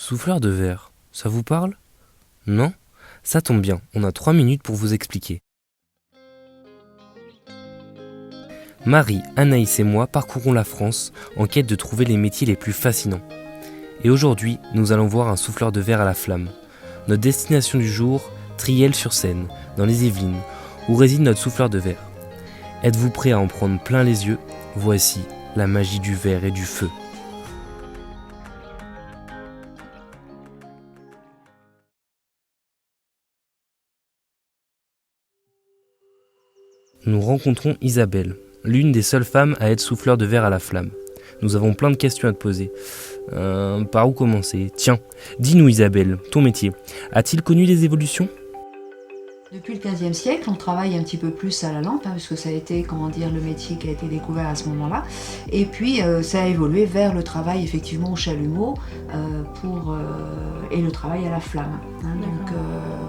Souffleur de verre, ça vous parle? Non? Ça tombe bien, on a 3 minutes pour vous expliquer. Marie, Anaïs et moi parcourons la France en quête de trouver les métiers les plus fascinants. Et aujourd'hui, nous allons voir un souffleur de verre à la flamme. Notre destination du jour, Triel-sur-Seine, dans les Yvelines, où réside notre souffleur de verre. Êtes-vous prêt à en prendre plein les yeux? Voici la magie du verre et du feu. Nous rencontrons Isabelle, l'une des seules femmes à être souffleur de verre à la flamme. Nous avons plein de questions à te poser. Par où commencer? Tiens, dis-nous Isabelle, ton métier, a-t-il connu des évolutions? Depuis le XVe siècle, on travaille un petit peu plus à la lampe, puisque ça a été, le métier qui a été découvert à ce moment-là. Et puis, ça a évolué vers le travail effectivement au chalumeau et le travail à la flamme.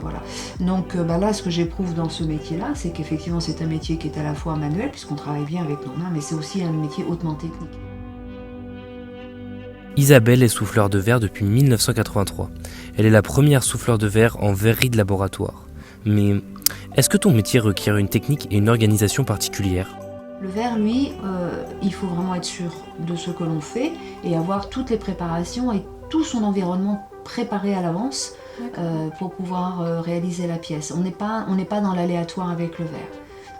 Voilà. Donc là, ce que j'éprouve dans ce métier-là, c'est qu'effectivement, c'est un métier qui est à la fois manuel, puisqu'on travaille bien avec nos mains, mais c'est aussi un métier hautement technique. Isabelle est souffleur de verre depuis 1983. Elle est la première souffleur de verre en verrerie de laboratoire. Mais est-ce que ton métier requiert une technique et une organisation particulière? Le verre, lui, il faut vraiment être sûr de ce que l'on fait et avoir toutes les préparations et tout son environnement préparé à l'avance pour pouvoir réaliser la pièce. On n'est pas dans l'aléatoire avec le verre.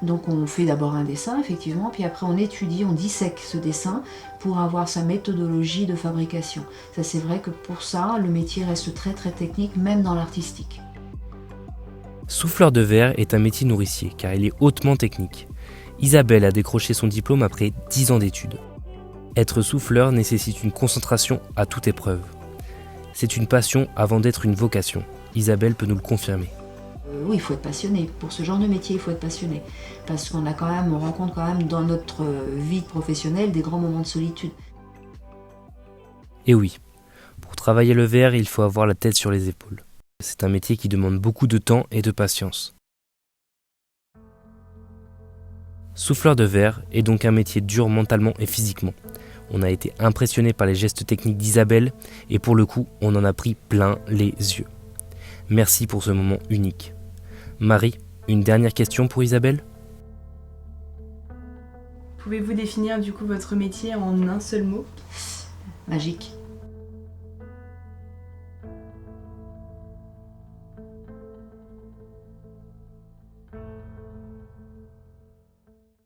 Donc on fait d'abord un dessin, effectivement, puis après on étudie, on dissèque ce dessin pour avoir sa méthodologie de fabrication. Ça, c'est vrai que pour ça, le métier reste très très technique, même dans l'artistique. Souffleur de verre est un métier nourricier car il est hautement technique. Isabelle a décroché son diplôme après 10 ans d'études. Être souffleur nécessite une concentration à toute épreuve. C'est une passion avant d'être une vocation. Isabelle peut nous le confirmer. Oui, il faut être passionné. Pour ce genre de métier, il faut être passionné. Parce qu'on rencontre quand même dans notre vie professionnelle des grands moments de solitude. Et oui, pour travailler le verre, il faut avoir la tête sur les épaules. C'est un métier qui demande beaucoup de temps et de patience. Souffleur de verre est donc un métier dur mentalement et physiquement. On a été impressionné par les gestes techniques d'Isabelle et pour le coup, on en a pris plein les yeux. Merci pour ce moment unique. Marie, une dernière question pour Isabelle? Pouvez-vous définir du coup votre métier en un seul mot? Magique.